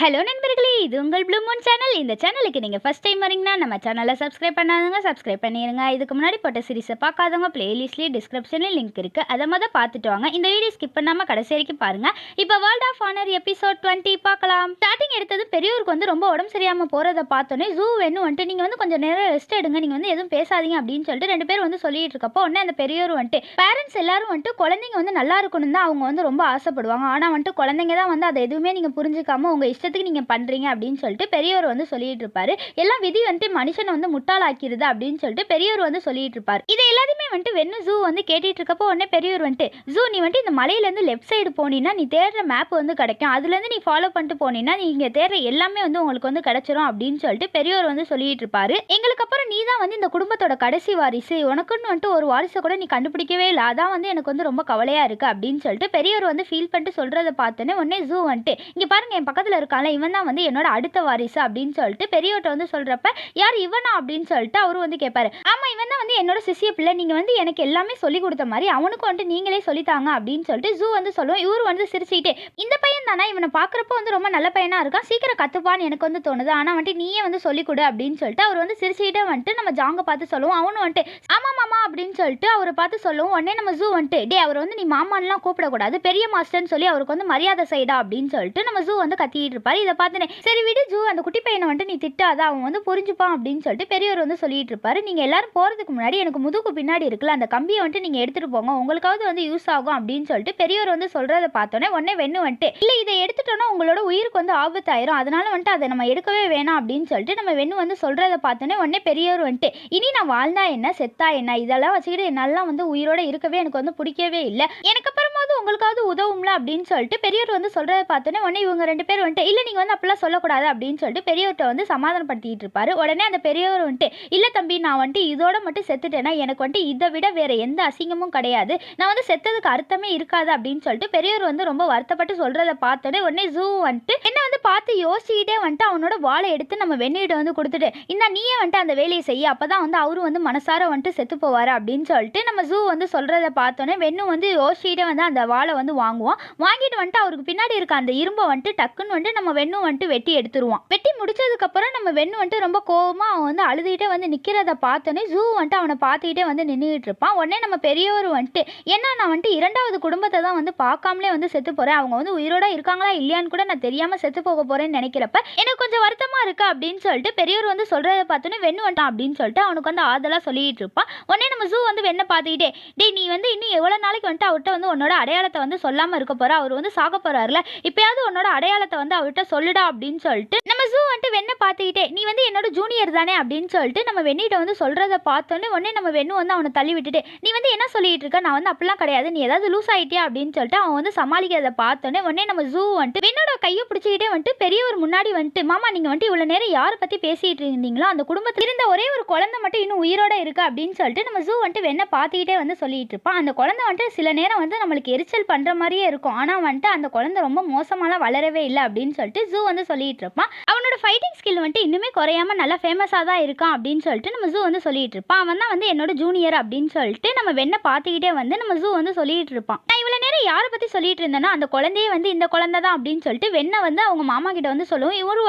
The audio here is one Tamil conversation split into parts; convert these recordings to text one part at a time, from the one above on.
ஹலோ நண்பர்களே! இது உங்கள் ப்ளூ மூன் சேனல். இந்த சேனலுக்கு நீங்க ஃபர்ஸ்ட் டைம் வரீங்கன்னா, நம்ம சேனலை சப்ஸ்கிரைப் பண்ணாதவங்க சப்ஸ்கிரைப் பண்ணிருங்க. இதுக்கு முன்னாடி போட்ட சீரிஸை பார்க்காதவங்க பிளேலிஸ்ட்லேயே டிஸ்கிரிப்ஷனில் லிங்க் இருக்கு. அதை பார்த்துட்டு வாங்க. இந்த வீடியோ ஸ்கிப் பண்ணாம கடைசி வரைக்கும் பாருங்க. இப்போ வேர்ல்ட் ஆஃப் ஆனர் எபிசோட் 20 பார்க்கலாம். ஸ்டார்டிங் எடுத்தது பெரியவருக்கு ரொம்ப உடம்பு சரியாம போறதை பார்த்தோன்னே ஜூ வேணும் நீங்க கொஞ்சம் நேரம் ரெஸ்ட் எடுங்க, நீங்க எதுவும் பேசாதீங்க அப்படின்னு சொல்லிட்டு 2 பேர் சொல்லிட்டு இருக்கப்போ உடனே அந்த பெரியவர் பேரண்ட்ஸ் எல்லாரும் குழந்தைங்க நல்லா இருக்கணும் தான் அவங்க ரொம்ப ஆசைப்படுவாங்க. ஆனா குழந்தைங்க தான் அதை எதுவுமே நீங்க புரிஞ்சுக்காம உங்க இஷ்டத்துக்கு நீங்க பண்றீங்க அப்படின்னு சொல்லிட்டு பெரியவர் சொல்லிட்டு இருப்பாரு. எல்லாம் விதி மனுஷனை முட்டாளாக்கிருது அப்படின்னு சொல்லிட்டு பெரியவர் சொல்லிட்டு இருப்பாரு. இதை எல்லாத்தையுமே வெண்ணு ஜூ கேட்டுட்டு இருக்கப்போ உடனே பெரியவர் ஜூ நீ இந்த மலையில இருந்து லெஃப்ட் சைடு போனீங்கன்னா நீ தேடுற மேப் கிடைக்கும். அதுல இருந்து நீ ஃபாலோ பண்ணிட்டு போனீங்கன்னா நீங்க தேடுற எல்லாமே உங்களுக்கு கிடைச்சிரும் அப்படின்னு சொல்லிட்டு பெரியவர் சொல்லிட்டு இருப்பாரு. எங்களுக்கு அப்புறம் நீ தான் இந்த குடும்பத்தோட கடைசி வாரிசு, உனக்குன்னு ஒரு வாரிசை கூட நீ கண்டுபிடிக்கவே இல்லை, அதான் எனக்கு ரொம்ப கவலையா இருக்கு அப்படின்னு சொல்லிட்டு பெரியவர் ஃபீல் பண்ணிட்டு சொல்றதை பார்த்தோன்னே உடனே ஜூ இங்க பாருங்க என் பக்கத்துல இருக்கால இவன் தான் என்னோட அடுத்த வாரிசு அப்படின்னு சொல்லிட்டு பெரியவர்கிட்ட சொல்றப்ப யார் இவனா அப்படின்னு சொல்லிட்டு அவரு கேட்பாரு. ஆமா இவன் தான் என்னோட சிசிய பிள்ளை, நீங்க எனக்கு எல்லாமே சொல்லி கொடுத்த மாதிரி அவனுக்கு நீங்களே சொல்லித்தாங்க அப்படின்னு சொல்லிட்டு ஜூ சொல்லுவோம். இவரு சிரிச்சுக்கிட்டே இந்த பையன் தானே, இவனை பாக்குறப்ப ரொம்ப நல்ல பையனா இருக்கான், சீக்கிரம் கத்துப்பான்னு எனக்கு தோணுது, ஆனா நீயே சொல்லி கொடு அப்படின்னு சொல்லிட்டு அவர் சிரிச்சுக்கிட்டே நம்ம ஜாங்க பார்த்து சொல்லுவோம். அவனு ஆமா மாமா அப்படின்னு சொல்லிட்டு அவரை பார்த்து சொல்லுவோம். உடனே நம்ம ஜூ டே அவர் நீ மாமான்லாம் கூப்பிடக்கூடாது, பெரிய மாஸ்டர்னு சொல்லி அவருக்கு மரியாதை செய்டா அப்படின்னு சொல்லிட்டு நம்ம ஜூ கத்திட்டு இருப்பாரு. இதை பார்த்துனே சரி விடு ஜூ, அந்த குட்டி பையனை நீ திட்டாத, அவன் புரிஞ்சுப்பான் அப்படின்னு சொல்லிட்டு பெரியவர் சொல்லிட்டு இருப்பாரு. நீங்க எல்லாரும் போறதுக்கு முன்னாடி எனக்கு முதுகு பின்னாடி இருக்குல்ல அந்த கம்பியை நீங்க எடுத்துட்டு போங்க, உங்களுக்காவது யூஸ் ஆகும் அப்படின்னு சொல்லிட்டு பெரியவர் சொல்றதை பார்த்தோன்னே உடனே வெண்ணு இல்ல இதை எடுத்துட்டோம்னா உங்களோட உயிருக்கு ஆபத்தாயிரும், அதனால அதை நம்ம எடுக்கவே வேணாம் அப்படின்னு சொல்லிட்டு நம்ம வெண்ணு சொல்றதை பார்த்தோன்னே உடனே பெரியவர் இனி நான் வாழ்ந்தா என்ன செத்தா என்ன, இதெல்லாம் வச்சுக்கிட்டு என்னாலாம் உயிரோட இருக்கவே எனக்கு பிடிக்கவே இல்லை, எனக்கு அப்புறமாவது உங்களுக்காவது உதவும்ல அப்படின்னு சொல்லிட்டு பெரியவர் சொல்றதை பார்த்தோன்னே உடனே இவங்க 2 பேர் இல்ல நீங்க அப்படிலாம் சொல்லக்கூடாது அப்படின்னு சொல்லிட்டு பெரியவர்கிட்ட சமாதானப்படுத்திட்டு இருப்பாரு. உடனே அந்த பெரியவர் இல்ல தம்பி நான் இதோட மட்டும் செத்துட்டேன்னா எனக்கு இதை விட வேற எந்த அசிங்கமும் கிடையாது, நான் செத்ததுக்கு அர்த்தமே இருக்காது அப்படின்னு சொல்லிட்டு பெரியவர் ரொம்ப வருத்தப்பட்டு சொல்றதை பார்த்தோன்னே உடனே ஜூ என்ன பார்த்து யோசிச்சுக்கிட்டே அவனோட வாழை எடுத்து நம்ம வெண்ணிட்ட கொடுத்துட்டு இந்த நீயே அந்த வேலையை செய்ய, அப்பதான் அவரு மனசார செத்து போவாரு அப்படின்னு சொல்லிட்டு நம்ம ஜூ சொல்றதை பார்த்தோன்னே வெண்ணு யோசிச்சுட்டே அந்த வாழை வாங்குவோம். வாங்கிட்டு அவருக்கு பின்னாடி இருக்க அந்த இரும்பை டக்குன்னு நம்ம வெண்ணு வெட்டி எடுத்துருவான். வெட்டி முடிச்சதுக்கு அப்புறம் நம்ம வெண்ணு ரொம்ப கோவமா அவன் அழுதுகிட்டே நிக்கிறத பார்த்தோன்னே ஜூ அவனை பார்த்துக்கிட்டே நின்றுட்டு இருப்பான். உடனே நம்ம பெரியவர் ஏன்னா நான் இரண்டாவது குடும்பத்தை தான் பார்க்காமலே செத்து போறேன், அவங்க உயிரோட இருக்காங்களா இல்லையான்னு கூட நான் தெரியாம செத்து போக போறேன்னு நினைக்கிறப்ப எனக்கு கொஞ்சம் வருத்தமா இருக்கு அப்படின்னு சொல்லிட்டு பெரியவர் சொல்றதை பார்த்தோன்னே வெண்ணு அப்படின்னு சொல்லிட்டு அவனுக்கு ஆதலா சொல்லிட்டு இருப்பான். உடனே நம்ம ஜூ வெண்ணை பார்த்துக்கிட்டே டேய் நீ இன்னும் எவ்வளவு நாளைக்கு அவர்கிட்ட உன்னோட அடையாளத்தை சொல்லாம இருக்க போற, அவர் சாக போறாருல, இப்பயாவது உன்னோட அடையாளத்தை அவர்கிட்ட சொல்லுடா அப்படின்னு சொல்லிட்டு நம்ம ஜூ வெண்ணை பார்த்துக்கிட்டே நீ என்னோட ஜூனியர் தானே அப்படின்னு சொல்லிட்டு நம்ம வெண்ணிட்ட சொல்றதை பார்த்தோன்னே உடனே நம்ம வெண்ணு அவனை தள்ளி விட்டுட்டு நீ என்ன சொல்லிட்டு இருக்க, நான் அப்படிலாம் கிடையாது, நீ ஏதாவது லூஸ் ஆயிட்டியா அப்படின்னு சொல்லிட்டு அவன் சமாளிக்கிறத பார்த்தோன்னே உடனே நம்ம ஜூ வெண்ணோட கையை பிடிச்சிக்கிட்டே பெரியவர் முன்னாடி மாமா நீங்க இவ்வளவு நேரம் யாரை பத்தி பேசிட்டு இருந்தீங்களோ அந்த குடும்பத்தில் இருந்த ஒரே ஒரு குழந்தை மட்டும் இன்னும் உயிரோட இருக்கு அப்படின்னு சொல்லிட்டு நம்ம ஜூ வெண்ணை பார்த்துக்கிட்டே சொல்லிட்டு இருப்பான். அந்த குழந்தை சில நேரம் நம்மளுக்கு எரிச்சல் பண்ற மாதிரியே இருக்கும், ஆனா அந்த குழந்தை ரொம்ப மோசமாலாம் வளரவே இல்லை அப்படின்னு சொல்லிட்டு ஜூ சொல்லிட்டு இருப்பான். அவனோட ஃபைட்டிங் ஸ்கில் இன்னுமே குறையாம நல்லா ஃபேமஸா தான் இருக்கான் அப்படின்னு சொல்லிட்டு நம்ம ஜூ சொல்லிட்டு இருப்பான். அவன் தான் என்னோட ஜூனியர் அப்படின்னு சொல்லிட்டு நம்ம வெண்ணை பார்த்துக்கிட்டே நம்ம ஜூ சொல்லிட்டு இருப்பான். நான் இவ்வளவு நேரம் யாரை பத்தி சொல்லிட்டு இருந்தேன்னா அந்த குழந்தையே இந்த குழந்தை தான் அப்படின்னு சொல்லிட்டு வெண்ணை அவங்க மாமா கிட்ட சொல்லுவோம். இவரு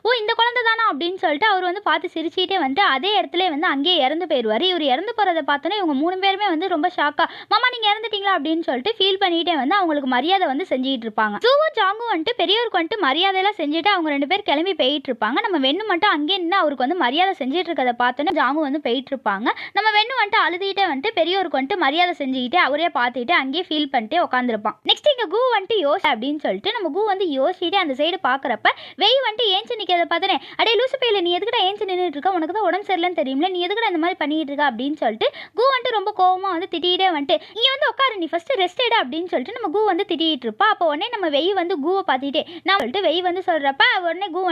ஓ இந்த குழந்தை தானா அப்படின்னு சொல்லிட்டு அவர் பார்த்து சிரிச்சுட்டே அதே இடத்துல அங்கேயே இறந்து போயிடுவாரு. இவர் இறந்து போறதை பார்த்தோன்னே இவங்க 3 பேருமே ரொம்ப ஷாக்கா மாமா நீங்க இறந்துட்டீங்களா அப்படின்னு சொல்லிட்டு ஃபீல் பண்ணிட்டே அவங்களுக்கு மரியாதை செஞ்சுட்டு இருப்பாங்க. ஜூவும் ஜாங்கும் பெரியவருக்கு மரியாதையெல்லாம் செஞ்சுட்டு அவங்க 2 பேர் கிளம்பி போயிட்டு இருப்பாங்க. நம்ம வெண்ணு மட்டும் அங்கே நின்று அவருக்கு மரியாதை செஞ்சுட்டு இருக்கதை பார்த்தோன்னே ஜாங்கு போயிட்டு இருப்பாங்க. நம்ம வெண்ணு அழுதுகிட்டே பெரியவருக்கு மரியாதை செஞ்சுக்கிட்டே அவரே பார்த்துக்கிட்டு அங்கேயே ஃபீல் பண்ணிட்டு உட்காந்துருப்பான். நெக்ஸ்ட் இங்க கூ யோசி அப்படின்னு சொல்லிட்டு நம்ம கூ யோசிச்சுட்டு அந்த சைடு பாக்குறப்ப வெய் ஏஞ்சி நிக்கிறத பார்த்தனே அடே லூசு பையில நீ எதுக்கிட்ட ஏஞ்சி நின்றுட்டு இருக்க, உனக்கு தான் உடம்பு சரியில்லைன்னு தெரியும்ல, நீ எதுக்கிட்ட இந்த மாதிரி பண்ணிட்டு இருக்க அப்படின்னு சொல்லிட்டு கூ ரொம்ப கோவமா திட்டிகிட்டே இங்க உட்காரு நீ ஃபர்ஸ்ட் ரெஸ்ட் எடு அப்படின்னு சொல்லிட்டு நம்ம கூ திட்டிட்டு இருப்பா. அப்போ உடனே நம்ம வெய் கூவை பார்த்துட்டே நான் சொல்லிட்டு வெய் சொல்றப்ப உடனே கூ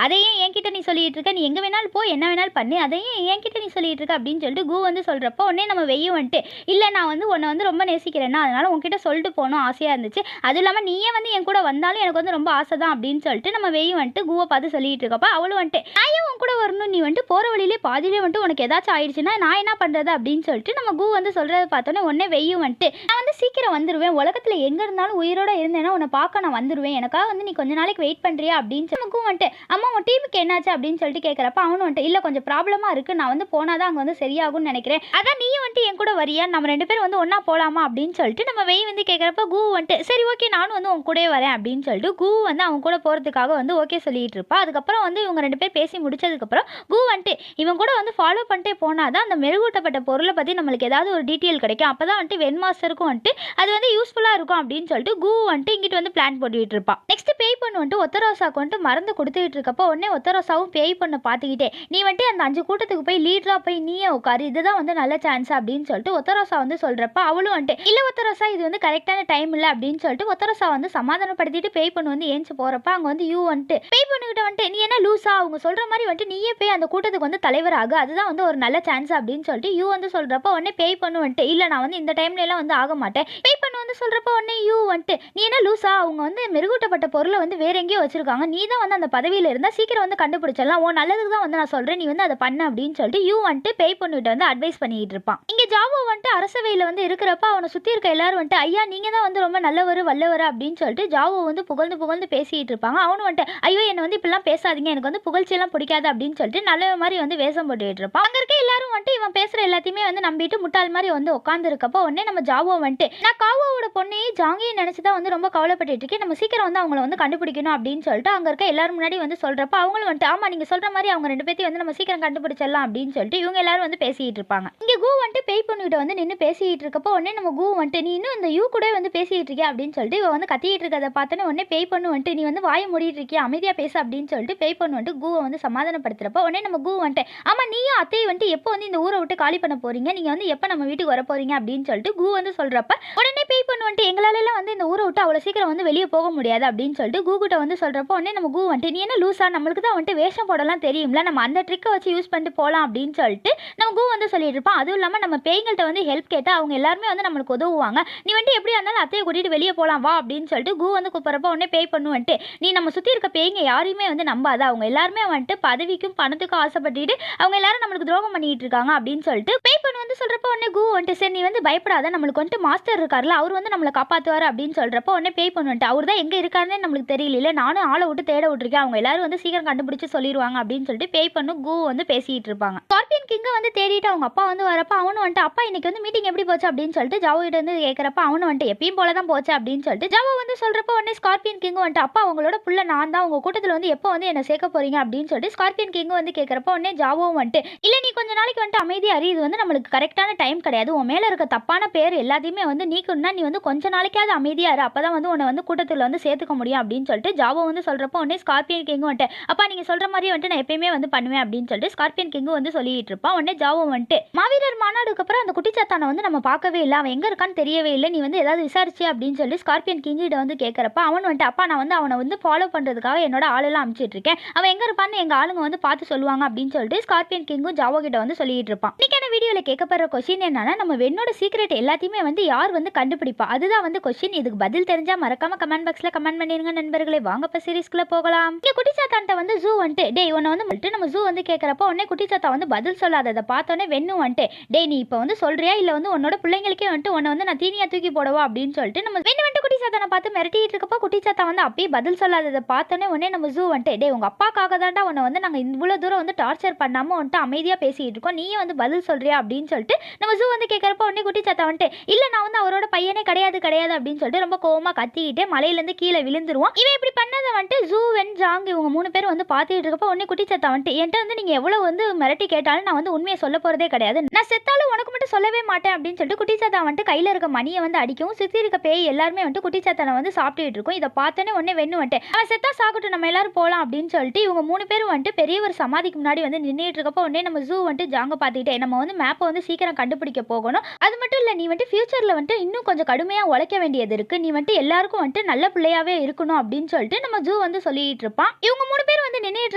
அதையே என்கிட்ட நீ சொல்லிட்டு இருக்க, நீ எங்கே வேணாலும் போ, என்ன வேணாலும் பண்ணு, அதையே என்கிட்ட நீ சொல்லிட்டு இருக்க அப்படின்னு சொல்லிட்டு கு வந்து சொல்கிறப்போ உடனே நம்ம வெய்யும் வந்துட்டு, இல்லை நான் வந்து உன்னை வந்து ரொம்ப நேசிக்கிறேன்னா அதனால உன்கிட்ட சொல்லிட்டு போகணும் ஆசையாக இருந்துச்சு, அதுவும் இல்லாமல் நீயே வந்து என் கூட வந்தாலும் எனக்கு வந்து ரொம்ப ஆசை தான் அப்படின்னு சொல்லிட்டு நம்ம வெய்யும் வந்துட்டு குவை பார்த்து சொல்லிட்டு இருக்கப்போ அவளும் வந்துட்டு, நான் ஏன் உன் கூட வரணும், நீ வந்துட்டு போகிற வழியிலே பாதியிலே வந்துட்டு உனக்கு ஏதாச்சும் ஆயிடுச்சுன்னா நான் என்ன பண்ணுறது அப்படின்னு சொல்லிட்டு நம்ம கு வந்து சொல்கிறத பார்த்தோன்னே உடனே வெய்யும் வந்துட்டு, நான் வந்து சீக்கிரம் வந்துடுவேன், உலகத்தில் எங்கே இருந்தாலும் உயிரோட இருந்தேன்னா உன்னை பார்க்க நான் வந்துடுவேன், எனக்காக வந்து நீ கொஞ்ச நாளைக்கு வெயிட் பண்ணுறியா அப்படின்னு சொல்லி கு வந்துட்டு, அம்மா உன் டீமுக்கு என்னாச்சு அப்படின்னு சொல்லிட்டு கேட்குறப்ப அவனும் வந்துட்டு, இல்லை கொஞ்சம் ப்ராப்ளமாக இருக்குது, நான் வந்து போனால் தான் அங்கே வந்து சரியாகும்னு நினைக்கிறேன், அதான் நீ வந்துட்டு என் கூட வரியா, நம்ம 2 பேரும் வந்து ஒன்றா போகலாமா அப்படின்னு சொல்லிட்டு நம்ம வெய் வந்து கேட்குறப்ப கு வந்துட்டு, சரி ஓகே நானும் வந்து உன் கூடவே வரேன் அப்படின்னு சொல்லிட்டு கு வந்து அவங்க கூட போகிறதுக்காக வந்து ஓகே சொல்லிட்டு இருப்பா. அதுக்கப்புறம் வந்து இவங்க 2 பேர் பேசி முடிச்சதுக்கப்புறம் கு வந்துட்டு, இவன் கூட வந்து ஃபாலோ பண்ணிட்டே போனால் தான் அந்த மெருகூட்டப்பட்ட பொருளை பற்றி நம்மளுக்கு ஏதாவது ஒரு டீட்டெயில் கிடைக்கும், அப்போ தான் வந்துட்டு வென் மாஸ்டருக்கும் வந்துட்டு அது வந்து யூஸ்ஃபுல்லாக இருக்கும் அப்படின்னு சொல்லிட்டு கு வந்துட்டு இங்கிட்டு வந்து பிளான் போட்டுக்கிட்டு இருப்பான். நெக்ஸ்ட் பேய் பண்ணு வந்துட்டு ஒத்தரோசாவுக்கு வந்துட்டு மருந்து கொடுத்துக்கிட்டு இருக்கப்போ உடனே ஒத்தரோசாவும் பேய் பண்ண பார்த்துக்கிட்டே, நீ வந்துட்டு அந்த 5 கூட்டத்துக்கு போய் லீடராக போய் நீயே உட்காரு, இதுதான் வந்து நல்ல சான்ஸ் அப்படின்னு சொல்லிட்டு ஒத்தரோசா வந்து சொல்கிறப்ப அவளும் வந்துட்டு, இல்லை ஒத்தரோசா இது வந்து கரெக்டான டைம் இல்லை அப்படின்னு சொல்லிட்டு ஒத்தரோசா வந்து சமாதானப்படுத்திட்டு பேய் பண்ணு வந்து ஏஞ்சி போகிறப்ப அங்கே வந்து யூ வந்துட்டு பேய் பண்ணுகிட்ட வந்துட்டு, நீ என்ன லூஸா, அவங்க சொல்கிற மாதிரி வந்துட்டு நீயே போய் அந்த கூட்டத்துக்கு வந்து தலைவராகு, அதுதான் வந்து ஒரு நல்ல சான்ஸ் அப்படின்னு சொல்லிட்டு யூ வந்து சொல்கிறப்ப உடனே பேய் பண்ணு வந்துட்டு, இல்லை நான் வந்து இந்த டைம்லலாம் வந்து ஆக மாட்டேன், பேய் பண்ணு வந்து சொல்கிறப்ப உடனே யூ வந்துட்டு, நீ என்ன லூஸா, அவங்க வந்து மெருகூட்டப்பட்ட பொருளை வந்து வேற எங்கேயோ வச்சிருக்காங்க, நீ தான் வந்து அந்த பதவியில் இருந்தால் சீக்கிரம் வந்து கண்டுபிடிச்சிடலாம், உன் நல்லதுக்கு தான் வந்து நான் சொல்கிறேன், நீ வந்து அதை பண்ண அப்படின்னு சொல்லிட்டு யூ வந்துட்டு பேய் பண்ணிட்டு வந்து அட்வைஸ் பண்ணிட்டு இருப்பான். இங்கே ஜாவோ வந்துட்டு அரசவையில் வந்து இருக்கிறப்ப அவனை சுற்றி இருக்க எல்லாரும் வந்துட்டு, ஐயா நீங்கள் தான் வந்து ரொம்ப நல்லவர் வல்லவர் அப்படின்னு சொல்லிட்டு ஜாவோ வந்து புகழ்ந்து புகழ்ந்து பேசிட்டு இருப்பாங்க. அவனு வந்துட்டு, ஐயோ என்னை வந்து இப்படிலாம் பேசாதீங்க, எனக்கு வந்து புகழ்ச்சியெல்லாம் பிடிக்காது அப்படின்னு சொல்லிட்டு நல்ல மாதிரி வந்து வேஷம் போட்டுட்டு இருப்பான். அங்கே இருக்க எல்லாரும் வந்துட்டு இவன் பேசுகிற எல்லாத்தையுமே வந்து நம்பிட்டு முட்டாள் மாதிரி வந்து உட்காந்து இருக்கப்போ உடனே நம்ம ஜாவோ வந்துட்டு, நான் காவோட பொண்ணையும் ஜாங்கியும் நினச்சி தான் வந்து ரொம்ப கவலைப்பட்டு இருக்கேன், நம்ம சீக்கிரம் வந்து அவங்கள வந்து கண்டுபிடிக்கணும் அப்படின்னு சொல்லிட்டு அங்கே இருக்க எல்லாரும் முன்னாடி வந்து சொல்கிறப்ப அவங்களும் வந்துட்டு, ஆமாம் நீங்கள் சொல்கிற மாதிரி அவங்க 2 பேர்த்தையும் வந்து நம்ம சீக்கிரம் கண்டுபிடிச்சிடலாம் அப்படின்னு சொல்லிட்டு இவங்க எல்லாரும் வந்து பேசிட்டு இருப்பாங்க. இங்கே கு வந்துட்டு பேய் பண்ணிட்டு வந்து நின்று பேசிட்டு இருக்கப்போ உடனே நம்ம கு வந்துட்டு, நீ இன்னும் இந்த யூ கூட வந்து பேசிட்டு இருக்கியா அப்படின்னு சொல்லிட்டு இவ வந்து கத்திட்டு இருக்கதை பார்த்தோன்னே உடனே பேய் பண்ணு வந்துட்டு, நீ வந்து வாயை மூடிட்டு இருக்கியா, அமைதியாக பேச அப்படின்னு சொல்லிட்டு பேய் பண்ணு வந்துட்டு குவை வந்து சமாதானப்படுத்துறப்போ உடனே நம்ம கு வந்துட்டு, ஆமாம் நீயும் அத்தையை வந்துட்டு எப்போ வந்து இந்த ஊரை விட்டு காலி பண்ண போறீங்க, நீங்கள் வந்து எப்போ நம்ம வீட்டுக்கு வர போறீங்க அப்படின்னு சொல்லிட்டு கு வந்து சொல்கிறப்ப உடனே பேய் பண்ணு வந்துட்டு, எங்களாலலாம் வந்து இந்த ஊரை விட்டு அவ்வளோ சீக்கிரம் வந்து வெளியே போக முடியாது அப்படின்னு சொல்லிட்டு கு கிட்ட வந்து சொல்கிறப்போ உடனே நம்ம கு வந்துட்டு, நீ என்ன லூஸா, நம்மளுக்கு தான் வந்துட்டு வேஷம் போடலாம் தெரியும்ல, நம்ம அந்த ட்ரிக்கை வச்சு யூஸ் பண்ணிட்டு போகலாம் அப்படின்னு சொல்லிட்டு நம்ம கு வந்து சொல்லிட்டு இருப்பான். அதுவும் இல்லாமல் நம்ம பேய்கள்கிட்ட வந்து ஹெல்ப் கேட்டால் அவங்க எல்லாருமே வந்து நம்மளுக்கு உதவுவாங்க, நீ வந்துட்டு எப்படியா இருந்தாலும் அத்தையை கூட்டிகிட்டு வெளியே போகலாம் வா அப்படின்னு சொல்லிட்டு கு வந்து கூப்பிட்றப்போ உடனே பேய் பண்ணு வந்துட்டு, நீ நம்ம சுற்றி இருக்க பேய்ங்க யாரையுமே வந்து நம்பாத, அவங்க எல்லாருமே வந்துட்டு பதவிக்கும் பணத்துக்கும் ஆசைப்பட்டுட்டு அவங்க எல்லாரும் நம்மளுக்கு துரோகம் பண்ணிட்டு இருக்காங்க அப்படின்னு சொல்லிட்டு பேய் பண்ணு வந்து சொல்கிறப்போ உடனே கு வந்துட்டு, சரி நீ வந்து பயப்படாத, நம்மளுக்கு வந்துட்டு மாஸ்டர் இருக்கார்ல அவர் வந்து நம்மளை காப்பாற்றுவார் அப்படின்னு சொல்கிறப்போ உடனே பேய் பண்ணு வந்துட்டு, அவர் தான் எங்கே இருக்காருன்னு நம்மளுக்கு தெரியல, நானும் ஆளை விட்டு தேட விட்டுருக்கேன், அவங்க எல்லாரும் வந்து சீக்கிரம் கண்டுபிடிச்சு சொல்லிடுவாங்க அப்படின்னு சொல்லிட்டு பேய் பண்ணு கு வந்து பேசிட்டு இருப்பாங்க. ஸ்கார்பியன் கிங்கை வந்து தேடிட்டு அவங்க அப்பா வந்து வரப்ப அவனு வந்துட்டு, அப்பா இன்னைக்கு வந்து மீட்டிங் எப்படி போச்சு அப்படின்னு சொல்லிட்டு ஜாவோ கிட்ட வந்து கேட்குறப்ப அவனு வந்துட்டு, எப்பயும் போல தான் போச்சு அப்படின்னு சொல்லிட்டு ஜாவோ வந்து சொல்கிறப்போ உடனே ஸ்கார்பியன் கிங்கும் வந்துட்டு, அப்பா அவங்களோட புள்ள நான் தான், உங்கள் கூட்டத்தில் வந்து எப்போ வந்து என்ன சேர்க்க போறீங்க அப்படின்னு சொல்லிட்டு ஸ்கார்பியன் கிங் வந்து கேட்குறப்போ உடனே ஜாவோவும் வந்துட்டு, இல்லை நீ கொஞ்ச நாளைக்கு வந்துட்டு அமைதியாக இது வந்து நம்மளுக்கு கரெக்டான டைம் கிடையாது, உன் மேலே இருக்க தப்பான பேர் எல்லாத்தையுமே வந்து நீக்கணும்னா நீ வந்து கொஞ்ச நாளைக்காவது அமைதியாக அப்போ தான் வந்து உன்னை வந்து கூட்டத்தில் வந்து சேர்த்துக்க முடியும் அப்படின்னு சொல்லிட்டு ஜாவோ வந்து சொல்கிறப்போ உடனே ஸ்கார்பியன் கிங்கும் வந்துட்டு, அப்பா நீங்கள் சொல்கிற மாதிரி வந்துட்டு நான் எப்பயுமே வந்து பண்ணுவேன் அப்படின்னு சொல்லிட்டு ஸ்கார்பியன் கிங்கும் வந்து சொல்லிட்டு இருப்பான். உடனே ஜாவோ வந்துட்டு, மாவீரர் மாநாடுக்கு அப்புறம் அந்த குட்டிச்சாத்தானை வந்து நம்ம பார்க்கவே இல்லை, அவன் எங்கே இருக்கான்னு தெரியவே இல்லை, நீ வந்து ஏதாவது விசாரிச்சு அப்படின்னு சொல்லி ஸ்கார்பியன் கிங்கிட்ட வந்து கேட்குறப்ப அவன் வந்துட்டு, அப்பா நான் வந்து அவனை வந்து ஃபாலோ பண்ணுறதுக்காக என்னோட ஆளெல்லாம் அனுப்பிச்சிட்டு இருக்கேன், அவன் எங்கே இருப்பான்னு எங்கள் ஆளுங்க வந்து பார்த்து சொல்லுவாங்க அப்படின்னு சொல்லிட்டு ஸ்கார்பியன் கிங்கும் ஜாவோ கிட்ட வந்து சொல்லிட்டு இருப்பான். இன்னைக்கான வீடியோவில் கேட்கப்படுற கொஸ்டின் என்னன்னா, நம்ம வெண்ணோட சீக்ரெட் எல்லாத்தையுமே வந்து யார் வந்து கண்டுபிடிப்பா, அதுதான் வந்து கொஸ்டின். இதுக்கு பதில் தெரிஞ்சால் மறக்காம கமெண்ட் பாக்ஸில் கமெண்ட் பண்ணிருங்க நண்பர்களே. வாங்க இப்போ சீரிஸ்க்குள்ள போகலாம். இங்கே குட்டிச்சாத்தான்ட்ட வந்து ஜூ வந்துட்டு, டேய் உன்னை வந்து நம்ம ஜூ வந்து கேட்குறப்போ உடனே குட்டிச்சாத்தா வந்து பதில் சொல்லாததை பார்த்தோன்னே வெண்ணு வந்துட்டு, டேய் நீ இப்போ வந்து சொல்றியா இல்லை வந்து உன்னோட பிள்ளைங்களுக்கே வந்துட்டு உன்னை வந்து நான் தீனியா தூக்கி போடவா அப்படின்னு சொல்லிட்டு நம்ம வெண்ணு வந்துட்டு குட்டிச்சாத்தானை பார்த்து மிரட்டிட்டு இருக்கப்போ குட்டிச்சாத்தா வந்து அப்படியே பதில் சொல்லாததை பார்த்தோன்னே உடனே நம்ம ஜூ வந்துட்டு, டேய் உங்கள் அப்பாக்காக தான்டா உன்னை வந்து நாங்கள் இவ்வளோ தூரம் வந்து டார்ச்சர் பண்ணாமல் வந்துட்டு அமைதியாக பேசிகிட்டு இருக்கோம், நீயே வந்து பதில் சொல்றியா அப்படின்னு சொல்லிட்டு நம்ம ஜூ வந்து கேட்குறப்போ உடனே குட்டிச்சாத்தா வந்துட்டு, இல்லை நான் வந்து அவரோட பையனே கிடையாது கிடையாது அப்படின்னு சொல்லிட்டு ரொம்ப கோவமாக கத்திக்கிட்டு மலையிலேருந்து கீழே விழுந்துருவோம். இவன் இப்படி பண்ணதை வந்துட்டு ஜூ வென் ஜாங் இவங்க 3 பேர் வந்து பார்த்துட்டு இருக்கப்போ உடனே குட்டிச்சாத்தா வந்துட்டு, என்கிட்ட வந்து நீங்கள் எவ்வளோ வந்து மிரட்டி கேட்டாலும் நான் வந்து உண்மையை சொல்ல போகிறதே கிடையாது, நான் செத்தாலும் உனக்கு மட்டும் சொல்லவே மாட்டேன் அப்படின்னு சொல்லிட்டு குட்டிச்சாத்தா வந்துட்டு கையில் இருக்க மணியை வந்து அடிக்கவும் சுற்றி இருக்க பேய் எல்லாருமே வந்துட்டு குட்டிச்சாத்தானை வந்து சாப்பிட்டுட்டு இருக்கும். இதை பார்த்தோன்னே உடனே வெண்ணு வந்துட்டு, அவன் செத்தா சாப்பிட்டு நம்ம எல்லாரும் போகலாம் அப்படின்னு சொல்லிட்டு இவங்க 3 பேரும் வந்துட்டு பெரிய ஒரு சமாதிக்கு முன்னாடி வந்து நின்றுட்டு இருக்கப்போ உடனே நம்ம ஜூ வந்துட்டு ஜாங்க பார்த்துக்கிட்டே, நம்ம வந்து மேப்பை வந்து சீக்கிரம் கண்டுபிடிக்க போகணும், அது மட்டும் இல்லை நீ வந்துட்டு ஃபியூச்சரில் வந்துட்டு இன்னும் கொஞ்சம் கடுமையாக உழைக்க வேண்டியது இருக்குது, நீ வந்துட்டு எல்லாருக்கும் வந்துட்டு நல்ல பிள்ளையாவே இருக்கணும் அப்படின்னு சொல்லிட்டு நம்ம ஜூ வந்து சொல்லிட்டு இருப்பான். இவங்க 3 பேர் வந்து நின்னுட்டு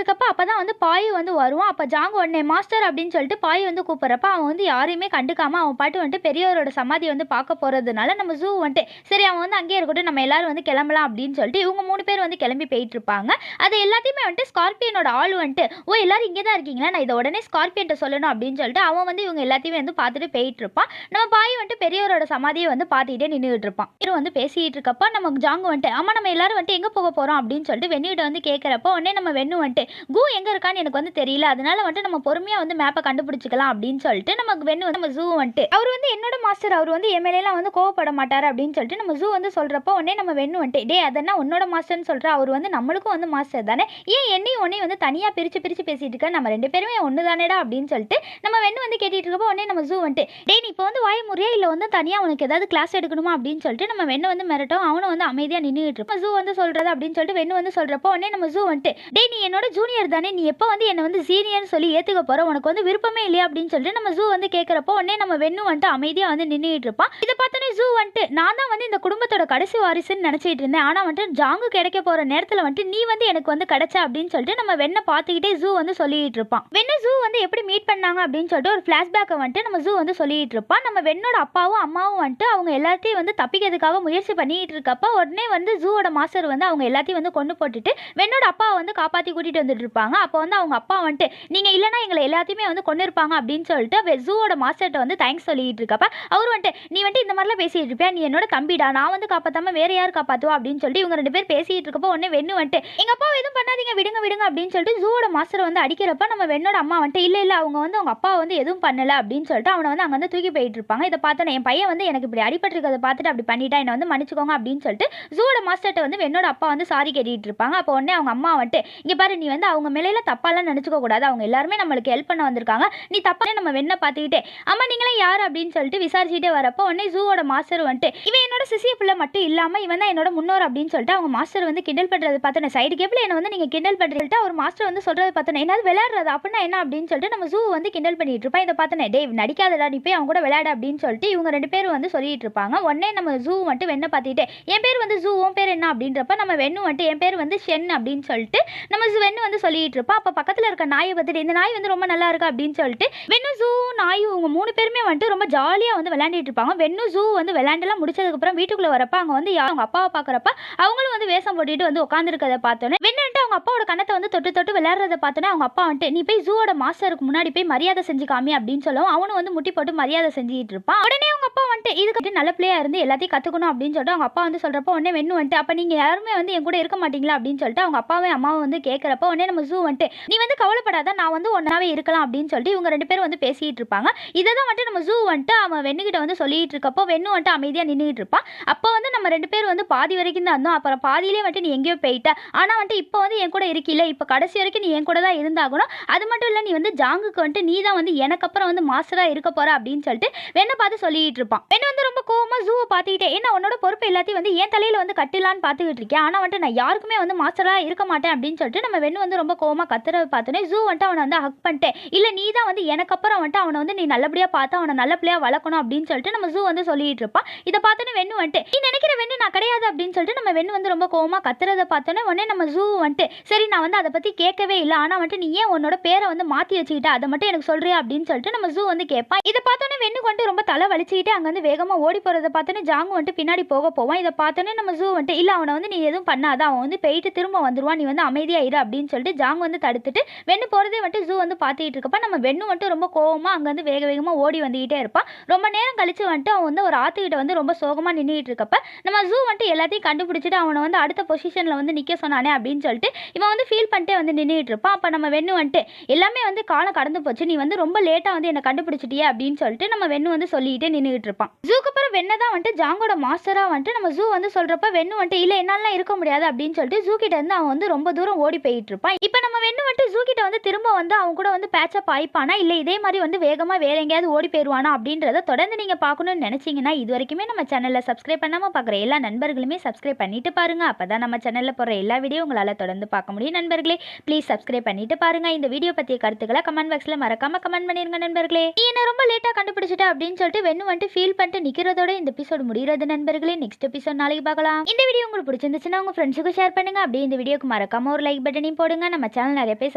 இருக்கப்ப அப்பதான் வந்து பாய் வந்து வருவான். அப்ப ஜாங்கு உடனே மாஸ்டர் அப்படின்னு சொல்லிட்டு பாய் வந்து கூப்பிடுறப்ப அவன் வந்து யாரையுமே கண்டுக்காம அவன் பாட்டு வந்துட்டு பெரியவரோட சமாதி வந்து பார்க்க போறதுனால நம்ம ஜூ வந்துட்டு சரி அவன் வந்து அங்கேயே இருக்கட்டும், நம்ம எல்லாரும் வந்து கிளம்பலாம் அப்படின்னு சொல்லிட்டு இவங்க 3 பேர் வந்து கிளம்பி போயிட்டு இருப்பாங்க. அது எல்லாத்தையுமே வந்துட்டு ஸ்கார்பியனோட ஆள் வந்துட்டு ஓ எல்லாரும் இங்கே தான் இருக்கீங்களா, நான் இதை உடனே ஸ்கார்பியன்ட்ட சொல்லணும் அப்படின்னு சொல்லிட்டு அவன் வந்து இவங்க எல்லாத்தையுமே வந்து பார்த்துட்டு போயிட்டு இருப்பான். நம்ம பாய் வந்துட்டு பெரியவரோட சமாதியை வந்து பார்த்துக்கிட்டே நின்றுட்டு இருப்பான். இவரு வந்து பேசிட்டு இருக்கப்ப நம்ம ஜாங்கு வந்துட்டு ஆமா நம்ம எல்லாரும் வந்துட்டு எங்க போக போறோம் அப்படின்னு சொல்லிட்டு வெண்ணிட்ட வந்து கேட்கறப்ப உடனே நம்ம வெண்ணு வந்துட்டு கூ எங்க இருக்கான்னு எனக்கு வந்து தெரியல, அதனால வந்துட்டு நம்ம பொறுமையா வந்து மேப்பை கண்டுபிடிச்சிக்கலாம் அப்படின்னு சொல்லிட்டு நமக்கு வெண்ணு வந்து நம்ம ஜூ வந்துட்டு அவர் வந்து என்னோட மாஸ்டர், அவர் வந்து என் மேலாம் வந்து கோவப்பட மாட்டாரு அப்படின்னு சொல்லிட்டு நம்ம ஜூ வந்து சொல்றப்போ உடனே நம்ம வெண்ணு வந்துட்டு டே அதென்ன உன்னோட மாஸ்டர்னு சொல்ற, அவர் வந்து நம்மளுக்கும் வந்து மாஸ்டர் தானே, ஏன் என்னையும் உன்னையும் வந்து தனியா பிரிச்சு பிரிச்சு பேசிட்டு இருக்க, நம்ம 2 பேருமே ஒன்று தானேடா அப்படின்னு சொல்லிட்டு நம்ம வெண்ணு வந்து கேட்டுட்டு இருக்கப்போ உடனே நம்ம ஜூ வந்துட்டு டே நீ இப்போ வந்து வாய முறையா இல்லை வந்து தனியா உனக்கு ஏதாவது கிளாஸ் எடுக்கணுமா அப்படின்னு சொல்லிட்டு நம்ம வெண்ணு வந்து மிரட்டும். அவனும் வந்து அமைதியா நின்றுட்டு இருப்பான். ஜூ வந்து சொல்றது அப்படின்னு சொல்லிட்டு வெண்ணு வந்து சொல்றப்போ உடனே நம்ம ஜூ வந்துட்டு டே நீ என்னோட ஜூனியர் தானே, நீ எப்போ வந்து என்ன வந்து சீனியர்னு சொல்லி ஏத்துக்க போற, உனக்கு வந்து விருப்பமே இல்லையா அப்படின்னு சொல்லிட்டு நம்ம ஜூ வந்து கேட்கறப்போ உடனே நம்ம வெண்ணு வந்துட்டு அமைதியா வந்து நின்றுட்டு இருப்பான். இதை பார்த்தோன்னே ஜூ வந்துட்டு நான் தான் வந்து இந்த குடும்பத்தோட கடைசி வாரிசுன்னு நினைச்சிட்டு இருந்தேன், ஆனா வந்துட்டு ஜாங்கு கிடைக்க போற நேரத்துல வந்துட்டு நீ வந்து எனக்கு வந்து கிடைச்ச அப்படின்னு சொல்லிட்டு நம்ம வெண்ணை பார்த்துக்கிட்டே ஜூ வந்து சொல்லிட்டு இருப்பான். வெண்ணு ஜூ வந்து எப்படி மீட் பண்ணாங்க அப்படின்னு சொல்லிட்டு ஒரு ஃபிளாஷ்பேக்கை வந்துட்டு நம்ம ஜூ வந்து சொல்லிட்டு இருப்பான். நம்ம வெண்ணோட அப்பாவும் அம்மாவும் வந்துட்டு அவங்க எல்லாத்தையும் வந்து தப்பிக்கிறதுக்காக முயற்சி பண்ணிட்டு இருக்கப்ப உடனே வந்து ஜூவோட மாஸ்டர் வந்து அவங்க எல்லாத்தையும் வந்து கொண்டு போட்டுட்டு வெண்ணோட அப்பாவை வந்து காப்பாற்றி கூட்டிட்டு வந்துட்டு இருப்பாங்க. அப்போ வந்து அவங்க அப்பா வந்துட்டு நீங்க இல்லைனா எங்களை எல்லாத்தையுமே வந்து கொண்டு இருப்பாங்க அப்படின்னு சொல்லிட்டு ஜூவோட மாஸ்டர்கிட்ட வந்து தேங்க்ஸ் சொல்லிட்டு இருக்கப்ப அவர் வந்துட்டு நீ வந்துட்டு இந்த மாதிரிலாம் பேசிட்டு இருப்பியா, நீ என்னோட தம்பிடா, நான் வந்து காப்பாத்தாம வேற யார் காப்பாத்துவா அப்படின்னு சொல்லிட்டு இவங்க 2 பேர் பேசிட்டு இருக்கப்போ உடனே வெண்ணு வந்துட்டு எங்க அப்பா எதுவும் பண்ணாதீங்க விடுங்க விடுங்க அப்படின்னு சொல்லிட்டு ஜூவோட மாஸ்டர் வந்து அடிக்கிறப்ப நம்ம வெண்ணோட அம்மா வந்துட்டு இல்ல இல்ல அவங்க வந்து அவங்க அப்பா வந்து எதுவும் பண்ணல அப்படின்னு சொல்லிட்டு அவனை வந்து அங்க வந்து தூக்கி போயிட்டு இருப்பாங்க. இதை பார்த்தோன்னே என் பையன் வந்து எனக்கு இப்படி அடிபட்டிருக்கதை பார்த்துட்டு அப்படி பண்ணிட்டா என்ன வந்து மன்னிச்சுக்கோங்க அப்படின்னு சொல்லிட்டு ஜூவோட மாஸ்டர்கிட்ட வந்து வெண்ணோட அப்பா வந்து சாரி கேட்டுட்டு இருப்பாங்க. அப்போ உடனே அவங்க அம்மா வந்துட்டு இங்க பாரு நீ வந்து அவங்க மேல தப்பாலாம் நினைச்சுக்க கூடாது, அவங்க எல்லாருமே நம்மளுக்கு ஹெல்ப் பண்ண வந்திருக்காங்க, நீ தப்பானே நம்ம வெண்ணை பார்த்துக்கிட்டே அம்மா நீங்களே யார் அப்படின்னு சொல்லிட்டு விசாரிச்சுட்டே வரப்போ உடனே ஜூவோட மாஸ்டர் வந்துட்டு இவன் என்னோட சிசிய பிள்ளை மட்டும் இல்லாம இவன் தான் என்னோட முன்னோர் அப்படின்னு சொல்லிட்டு அவங்க மாஸ்டர் வந்து கிண்டல் பண்றது பார்த்தோன்னே சைடு கேப்ல என்ன வந்து நீங்க கிண்டல் பண்றீங்க அவர் மாஸ்டர் வந்து சொல்றது பார்த்தோன்னே என்னது விளையாடுறது அப்படின்னா என்ன அப்படின்னு சொல்லிட்டு நம்ம ஜூ வந்து கிண்டல் பண்ணிட்டு இருப்பான். இதை பார்த்தோன்னே டே நடிக்காதடா நீ போய் அவங்க கூட விளையாட அப்படின்னு சொல்லிட்டு இவங்க 2 பேரும் வந்து சொல்லிட்டு இருப்பாங்க. உடனே நம்ம ஜூ வந்துட்டு வெண்ணை பார்த்துட்டு என் பேர் வந்து ஜூ உன் பேர் என்ன அப்படின்றப்ப நம்ம வெண்ணு வந்துட்டு என் பேர் வந்து ஷென் அப்படின்னு சொல்லிட்டு நம்ம வெண்ணு வந்து சொல்லிட்டு இருப்பா. அப்ப பக்கத்துல இருக்க நாயை பார்த்துட்டு இந்த நாய் வந்து ரொம்ப நல்லா இருக்கு அப்படின்னு சொல்லிட்டு வெண்ணு ஜூ நாய் இவங்க 3 பேருமே வந்துட்டு ரொம்ப ஜாலியா வந்து விளையாண்டுட்டு இருப்பாங்க. வெண்ணு ஜூ வந்து விளையாண்டெல்லாம் முடிச்சதுக்கு அப்புறம் வீட்டுக்குள்ள வரப்ப அங்க வந்து அவங்க அப்பாவை பாக்குறப்ப அவங்களும் வந்து வேஷம் போட்டுட்டு வந்து உட்காந்துருக்கதை பார்த்தோன்னே வெண்ணு அவங்க அப்பாவோட கண்ணத்தை வந்து தொட்டு தொட்டு விளையாடுறத பார்த்தோன்னே அவங்க அப்பா வந்துட்டு நீ போய் ஜூவோட மாஸ்டருக்கு முன்னாடி போய் மரியாதை செஞ்சு காமி அப்படின்னு சொல்லவும் அவனும் வந்து முட்டி போட்டு மரியாதை செஞ்சுட்டு இருப்பான். உடனே அவங்க அப்பா வந்துட்டு இதுக்கு நல்ல பிள்ளையா இருந்து எல்லாத்தையும் கத்துக்கணும் அப்படின்னு சொல்லிட்டு அவங்க அப்பா வந்து சொல்றப்ப உடனே வெண்ணு வந்துட்டு அப்ப நீங்க யாருமே வந்து என் கூட இருக்க மாட்டீங்களா அப்படின்னு சொல்லிட்டு அவங்க அப்பாவும் அம்மாவும் வந்து கேட்கறப்ப உடனே நம்ம ஜூ வந்துட்டு நீ வந்து கவலைப்படாத நான் வந்து ஒன்னாவே இருக்கலாம் அப்படின்னு சொல்லிட்டு இவங்க 2 பேரும் வந்து பேசிட்டு இருப்பாங்க. இதை தான் வந்துட்டு நம்ம ஜூ வந்துட்டு அவன் வெண்ணுகிட்ட வந்து சொல்லிட்டு இருக்கப்போ வெண்ணு வந்துட்டு அமைதியா நின்றுட்டு இருப்பான். அப்போ வந்து நம்ம 2 பேரும் வந்து பாதி வரைக்கும் தான் இருந்தோம், அப்புறம் பாதியிலே வந்துட்டு நீ எங்கேயோ போயிட்ட, ஆனா வந்துட்டு இப்போ வந்து என் கூட இருக்கில்ல, இப்போ கடைசி வரைக்கும் நீ என் கூட தான் இருந்தாகணும், அது மட்டும் இல்லை நீ வந்து ஜாங்குக்கு வந்துட்டு நீ தான் வந்து எனக்கு அப்புறம் வந்து மாஸ்டரா இருக்க போற அப்படின்னு சொல்லிட்டு வெண்ணை பார்த்து சொல்லிட்டு இருப்பான். வெண்ணு வந்து ரொம்ப கோவமா ஜூவை பார்த்துக்கிட்டே என்ன உன்னோட பொறுப்பு எல்லாத்தையும் வந்து என் தலையில வந்து கட்டலான்னு பார்த்துக்கிட்டு இருக்கேன், ஆனா வந்துட்டு நான் யாருக்குமே வந்து மாஸ்டரா இருக்க மாட்டேன் அப்படின்னு சொல்லிட்டு நம்ம வெண்ணு வந்து ரொம்ப கோவமா கத்துறத பார்த்தோன்னே ஜூ வந்துட்டு அவனை வந்து ஹக் பண்ணிட்டேன் இல்ல நீ தான் வந்து எனக்கு அப்புறம் வந்துட்டு அவனை வந்து நீ நல்லபடியா பார்த்து அவனை நல்ல பிள்ளையா வளர்க்கணும் அப்படின்னு சொல்லிட்டு நம்ம ஜூ வந்து சொல்லிட்டு இருப்பான். இதை பார்த்தோன்னே வெண்ணு வந்துட்டு நீ நினைக்கிற வெண்ணு நான் கிடையாது அப்படின்னு சொல்லிட்டு நம்ம வெண்ணு வந்து ரொம்ப கோவமா கத்துறத பார்த்தோன்னே உடனே நம்ம ஜூ வந்துட்டு சரி நான் வந்து அதை பத்தி கேட்கவே இல்லை, ஆனா வந்துட்டு நீ ஏன் உன்னோட பேரை வந்து மாத்தி வச்சுக்கிட்ட அதை மட்டும் எனக்கு சொல்றியா அப்படின்னு சொல்லிட்டு நம்ம ஜூ வந்து கேட்பான். இதை பார்த்தோன்னே வெண்ணு வந்துட்டு ரொம்ப தலை வலிச்சுக்கிட்டு அங்க வந்து வேகமா ஓடி போறதை பார்த்தோன்னே ஜாங்கு வந்துட்டு பின்னாடி போவான். இதை பார்த்தோன்னே நம்ம ஜூ வந்துட்டு இல்ல அவனை வந்து நீ எதுவும் பண்ணாத, அவன் வந்து போயிட்டு திரும்ப வந்துருவான், நீ வந்து அமைதியா இரு அப்படின்னு சொல்லிட்டு ஜாங் வந்து தடுத்துட்டு வெண்ணு போறதே வந்துட்டு ஜூ வந்து பார்த்துட்டு இருக்கப்ப நம்ம வெண்ணு வந்துட்டு ரொம்ப கோவமா அங்க வந்து வேக வேகமா ஓடி வந்துகிட்டே இருப்பான். ரொம்ப நேரம் கழிச்சு வந்துட்டு அவன் வந்து ஒரு ஆத்துக்கிட்ட வந்து ரொம்ப சோகமா நின்றுட்டு இருக்கப்ப நம்ம ஜூ வந்துட்டு எல்லாத்தையும் கண்டுபிடிச்சிட்டு அவனை வந்து அடுத்த பொசிஷன்ல வந்து நிக்க சொன்னானே அப்படின்னு சொல்லிட்டு இவன் வந்து ஃபீல் பண்ணிட்டே வந்து நின்றுட்டு இருப்பான். அப்ப நம்ம வெண்ணு வந்துட்டு எல்லாமே வந்து காலம் கடந்து போச்சு, நீ வந்து ரொம்ப லேட்டா வந்து என்ன கண்டுபிடிச்சிட்டியே அப்படின்னு சொல்லிட்டு நம்ம வெண்ணு வந்து சொல்லிட்டு நின்றுட்டு இருப்பான். ஜூக்கு அப்புறம் வெண்ணை தான் வந்துட்டு ஜாங்கோட மாஸ்டரா வந்துட்டு நம்ம ஜூ வந்து சொல்றப்ப வெண்ணு வந்துட்டு இல்ல என்னால இருக்க முடியாது அப்படின்னு சொல்லிட்டு ஜூ கிட்ட இருந்து அவன் வந்து ரொம்ப தூரம் ஓடி போயிட்டு இருப்பான். இப்ப நம்ம வெண்ணு வந்துட்டு ஜூ கிட்ட வந்து திரும்ப வந்து அவன் கூட வந்து பேட்சப் ஆயிப்பானா இல்ல இதே மாதிரி வந்து வேகமா வேற எங்கேயாவது ஓடி போயிருவானா அப்படின்றத தொடர்ந்து நீங்க பார்க்கணும்னு நினைச்சீங்கன்னா இது வரைக்குமே நம்ம சேனல்ல சப்ஸ்கிரைப் பண்ணாம பாக்குற எல்லா நண்பர்களுமே சப்ஸ்கிரைப் பண்ணிட்டு பாருங்க, அப்பதான் நம்ம சேனல்ல போற எல்லா வீடியோ உங்களால தொடர்ந்து வந்து பார்க்க முடியும் நண்பர்களே. ப்ளீஸ் சப்ஸ்கிரைப் பண்ணிட்டு பாருங்க. இந்த வீடியோ பற்றிய கருத்துக்களை கமெண்ட் பாக்ஸில் மறக்காம கமெண்ட் பண்ணிருங்க நண்பர்களே. நீ என்ன ரொம்ப லேட்டாக கண்டுபிடிச்சிட்ட அப்படின்னு சொல்லிட்டு வெண்ணு வந்துட்டு ஃபீல் பண்ணிட்டு நிற்கிறதோட இந்த எபிசோடு முடிகிறது நண்பர்களே. நெக்ஸ்ட் எபிசோட் நாளைக்கு பார்க்கலாம். இந்த வீடியோ உங்களுக்கு பிடிச்சிருந்துச்சுன்னா உங்கள் ஃப்ரெண்ட்ஸுக்கு ஷேர் பண்ணுங்க. அப்படியே இந்த வீடியோக்கு மறக்காம ஒரு லைக் பட்டனையும் போடுங்க. நம்ம சேனல் நிறைய பேர்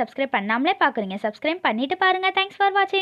சப்ஸ்கிரைப் பண்ணாமலே பார்க்குறீங்க. சப்ஸ்கிரைப் பண்ணிட்டு பாருங்க. தேங்க்ஸ் ஃபார் வாட்சிங்.